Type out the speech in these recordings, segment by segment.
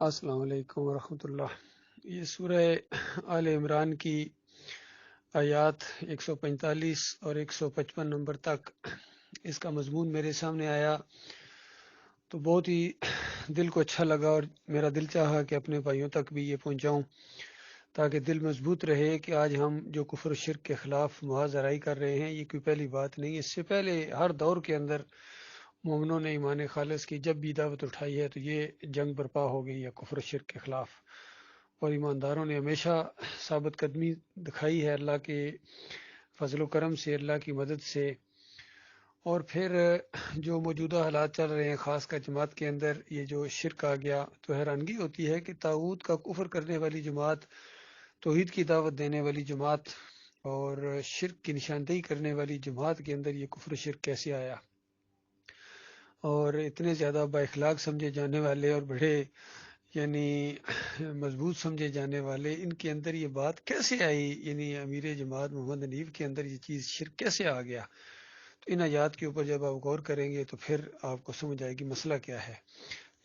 السلام علیکم ورحمۃ اللہ۔ یہ سورہ آل عمران کی آیات 145 اور 155 نمبر تک اس کا مضمون میرے سامنے آیا تو بہت ہی دل کو اچھا لگا، اور میرا دل چاہا کہ اپنے بھائیوں تک بھی یہ پہنچاؤں تاکہ دل مضبوط رہے کہ آج ہم جو کفر و شرک کے خلاف محاذرائی کر رہے ہیں یہ کوئی پہلی بات نہیں۔ اس سے پہلے ہر دور کے اندر مومنوں نے ایمان خالص کی جب بھی دعوت اٹھائی ہے تو یہ جنگ برپا ہو گئی ہے کفر و شرک کے خلاف، اور ایمانداروں نے ہمیشہ ثابت قدمی دکھائی ہے اللہ کے فضل و کرم سے، اللہ کی مدد سے۔ اور پھر جو موجودہ حالات چل رہے ہیں خاص کر جماعت کے اندر یہ جو شرک آ گیا تو حیرانگی ہوتی ہے کہ طاغوت کا کفر کرنے والی جماعت، توحید کی دعوت دینے والی جماعت اور شرک کی نشاندہی کرنے والی جماعت کے اندر یہ کفر و شرک کیسے آیا، اور اتنے زیادہ با اخلاق سمجھے جانے والے اور بڑے یعنی مضبوط سمجھے جانے والے، ان کے اندر یہ بات کیسے آئی؟ یعنی امیر جماعت محمد حنیف کے اندر یہ چیز شرک کیسے آ گیا؟ تو ان آیات کے اوپر جب آپ غور کریں گے تو پھر آپ کو سمجھ آئے گی مسئلہ کیا ہے۔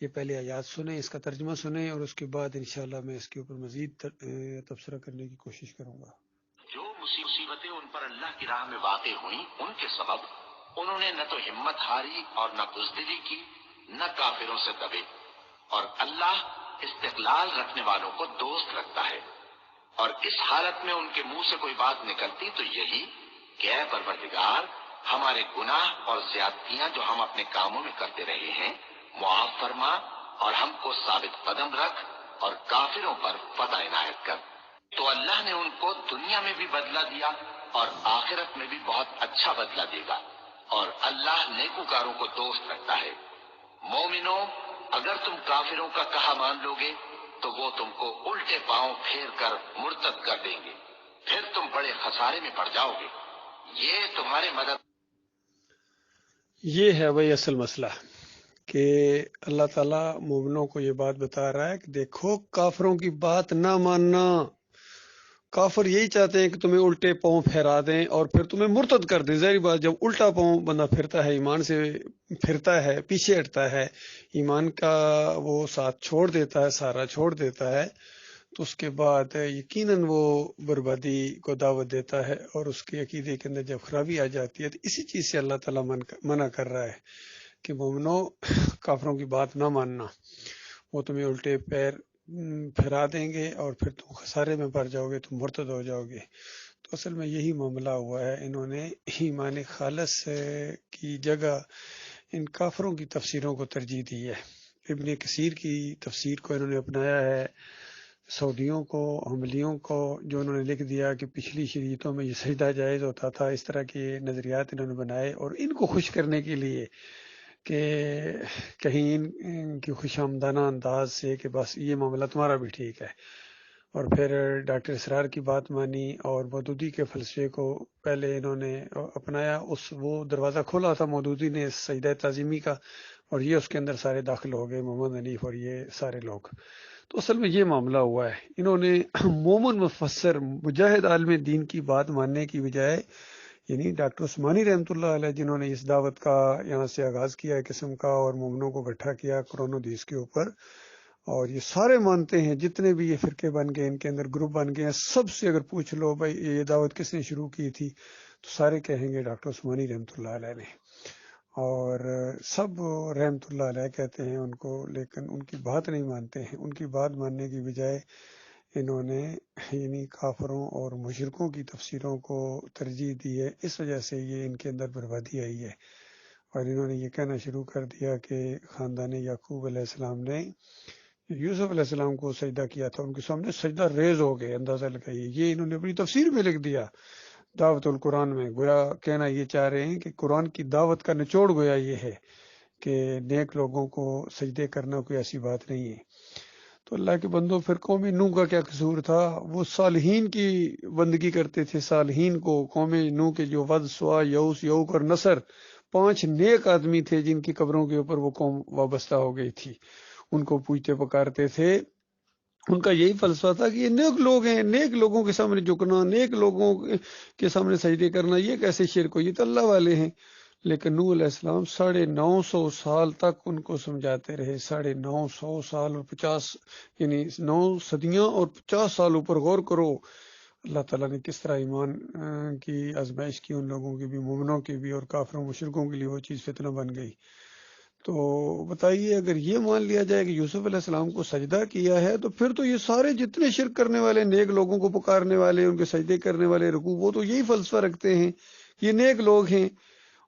یہ پہلے آیات سنیں، اس کا ترجمہ سنیں، اور اس کے بعد انشاءاللہ میں اس کے اوپر مزید تبصرہ کرنے کی کوشش کروں گا۔ جو مصیبتیں ان پر اللہ کی راہ میں واقع ہوئیں ان کے سبب انہوں نے نہ تو ہمت ہاری اور نہ بزدلی کی، نہ کافروں سے دبے، اور اللہ استقلال رکھنے والوں کو دوست رکھتا ہے۔ اور اس حالت میں ان کے منہ سے کوئی بات نکلتی تو یہی کہ اے پروردگار، ہمارے گناہ اور زیادتیاں جو ہم اپنے کاموں میں کرتے رہے ہیں معاف فرما، اور ہم کو ثابت قدم رکھ، اور کافروں پر فتح عنایت کر۔ تو اللہ نے ان کو دنیا میں بھی بدلہ دیا اور آخرت میں بھی بہت اچھا بدلہ دے گا، اور اللہ نیکوکاروں کو دوست رکھتا ہے۔ مومنو، اگر تم کافروں کا کہا مان لوگے تو وہ تم کو الٹے پاؤں پھیر کر مرتد کر دیں گے، پھر تم بڑے خسارے میں پڑ جاؤ گے۔ یہ تمہارے مدد یہ ہے وہی اصل مسئلہ کہ اللہ تعالیٰ مومنوں کو یہ بات بتا رہا ہے کہ دیکھو کافروں کی بات نہ ماننا۔ کافر یہی چاہتے ہیں کہ تمہیں الٹے پاؤں پھیرا دیں اور پھر تمہیں مرتد کر دیں۔ ظاہری بات جب الٹا پاؤں بندہ پھرتا ہے، ایمان سے پھرتا ہے، پیچھے ہٹتا ہے، ایمان کا وہ ساتھ چھوڑ دیتا ہے، سارا چھوڑ دیتا ہے، تو اس کے بعد یقیناً وہ بربادی کو دعوت دیتا ہے، اور اس کے عقیدے کے اندر جب خرابی آ جاتی ہے تو اسی چیز سے اللہ تعالیٰ منع کر رہا ہے کہ مومنو کافروں کی بات نہ ماننا، وہ تمہیں الٹے پیر پھیرا دیں گے اور پھر تم خسارے میں پڑ جاؤ گے، تم مرتد ہو جاؤ گے۔ تو اصل میں یہی معاملہ ہوا ہے، انہوں نے ایمان خالص کی جگہ ان کافروں کی تفسیروں کو ترجیح دی ہے۔ ابن کثیر کی تفسیر کو انہوں نے اپنایا ہے، سعودیوں کو، حنبلیوں کو، جو انہوں نے لکھ دیا کہ پچھلی شریعتوں میں یہ سجدہ جائز ہوتا تھا، اس طرح کے نظریات انہوں نے بنائے، اور ان کو خوش کرنے کے لیے کہ کہیں ان کی خوش آمدانہ انداز سے کہ بس یہ معاملہ تمہارا بھی ٹھیک ہے، اور پھر ڈاکٹر اسرار کی بات مانی اور مودودی کے فلسفے کو پہلے انہوں نے اپنایا۔ وہ دروازہ کھولا تھا مودودی نے سجدہ تعظیمی کا، اور یہ اس کے اندر سارے داخل ہو گئے، محمد حنیف اور یہ سارے لوگ۔ تو اصل میں یہ معاملہ ہوا ہے، انہوں نے مومن مفسر مجاہد عالم دین کی بات ماننے کی بجائے، یعنی ڈاکٹر عثمانی رحمۃ اللہ علیہ جنہوں نے اس دعوت کا یہاں سے آغاز کیا ہے قسم کا، اور مومنوں کو اکٹھا کیا قرآن و حدیث کے اوپر، اور یہ سارے مانتے ہیں، جتنے بھی یہ فرقے بن گئے ان کے اندر گروپ بن گئے ہیں، سب سے اگر پوچھ لو بھائی یہ دعوت کس نے شروع کی تھی تو سارے کہیں گے ڈاکٹر عثمانی رحمۃ اللہ علیہ نے، اور سب رحمۃ اللہ علیہ کہتے ہیں ان کو، لیکن ان کی بات نہیں مانتے ہیں۔ ان کی بات ماننے کی بجائے انہوں نے یعنی کافروں اور مشرکوں کی تفسیروں کو ترجیح دی ہے، اس وجہ سے یہ ان کے اندر بربادی آئی ہے، اور انہوں نے یہ کہنا شروع کر دیا کہ خاندان یعقوب علیہ السلام نے یوسف علیہ السلام کو سجدہ کیا تھا، ان کے سامنے سجدہ ریز ہو گئے، اندازہ لگائیے۔ یہ انہوں نے اپنی تفسیر میں لکھ دیا دعوت القرآن میں، گویا کہنا یہ چاہ رہے ہیں کہ قرآن کی دعوت کا نچوڑ گویا یہ ہے کہ نیک لوگوں کو سجدے کرنا کوئی ایسی بات نہیں ہے۔ تو اللہ کے بندوں، پھر قوم نوح کا کیا قصور تھا؟ وہ صالحین کی بندگی کرتے تھے، صالحین کو۔ قوم نوح کے جو ود، سوا، یعوس، یعوق اور نصر 5 نیک آدمی تھے جن کی قبروں کے اوپر وہ قوم وابستہ ہو گئی تھی، ان کو پوجتے پکارتے تھے۔ ان کا یہی فلسفہ تھا کہ یہ نیک لوگ ہیں، نیک لوگوں کے سامنے جھکنا، نیک لوگوں کے سامنے سجدے کرنا، یہ کیسے شرک ہو، یہ تو اللہ والے ہیں۔ لیکن نوح علیہ السلام 950 سال تک ان کو سمجھاتے رہے، 950 سال اور 50 یعنی 9 صدیاں اور 50 سال اوپر غور کرو اللہ تعالیٰ نے کس طرح ایمان کی آزمائش کی ان لوگوں کی بھی، مومنوں کی بھی، اور کافروں مشرکوں کے لیے وہ چیز فتنہ بن گئی۔ تو بتائیے اگر یہ مان لیا جائے کہ یوسف علیہ السلام کو سجدہ کیا ہے تو پھر تو یہ سارے جتنے شرک کرنے والے، نیک لوگوں کو پکارنے والے، ان کے سجدے کرنے والے، رکوع، وہ تو یہی فلسفہ رکھتے ہیں، یہ نیک لوگ ہیں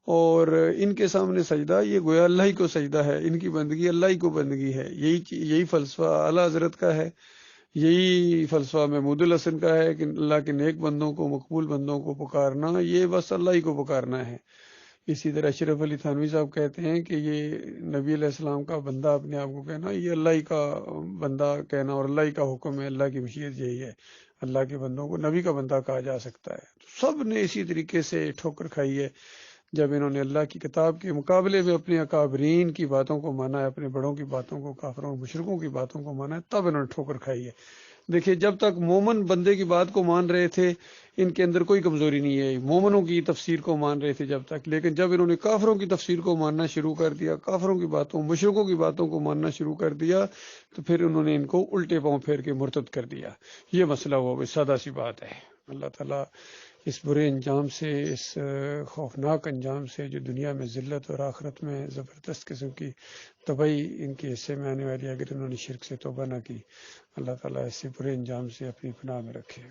اور ان کے سامنے سجدہ یہ گویا اللہ ہی کو سجدہ ہے، ان کی بندگی اللہ ہی کو بندگی ہے۔ یہی فلسفہ اعلیٰ حضرت کا ہے، یہی فلسفہ محمود الحسن کا ہے کہ اللہ کے نیک بندوں کو، مقبول بندوں کو پکارنا یہ بس اللہ ہی کو پکارنا ہے۔ اسی طرح اشرف علی تھانوی صاحب کہتے ہیں کہ یہ نبی علیہ السلام کا بندہ اپنے آپ کو کہنا، یہ اللہ ہی کا بندہ کہنا اور اللہ ہی کا حکم ہے، اللہ کی مشیت یہی ہے، اللہ کے بندوں کو نبی کا بندہ کہا جا سکتا ہے۔ تو سب نے اسی طریقے سے ٹھوکر کھائی ہے جب انہوں نے اللہ کی کتاب کے مقابلے میں اپنے اکابرین کی باتوں کو مانا ہے، اپنے بڑوں کی باتوں کو، کافروں مشرکوں کی باتوں کو مانا ہے، تب انہوں نے ٹھوکر کھائی ہے۔ دیکھیے جب تک مومن بندے کی بات کو مان رہے تھے ان کے اندر کوئی کمزوری نہیں ہے، مومنوں کی تفسیر کو مان رہے تھے جب تک، لیکن جب انہوں نے کافروں کی تفسیر کو ماننا شروع کر دیا، کافروں کی باتوں، مشرکوں کی باتوں کو ماننا شروع کر دیا، تو پھر انہوں نے ان کو الٹے پاؤں پھیر کے مرتد کر دیا۔ یہ مسئلہ ہوا، بس سادہ سی بات ہے۔ اللہ تعالیٰ اس برے انجام سے، اس خوفناک انجام سے جو دنیا میں ذلت اور آخرت میں زبردست قسم کی تباہی ان کے حصے میں آنے والی، اگر انہوں نے شرک سے توبہ نہ کی، اللہ تعالیٰ اس سے برے انجام سے اپنی پناہ میں رکھے۔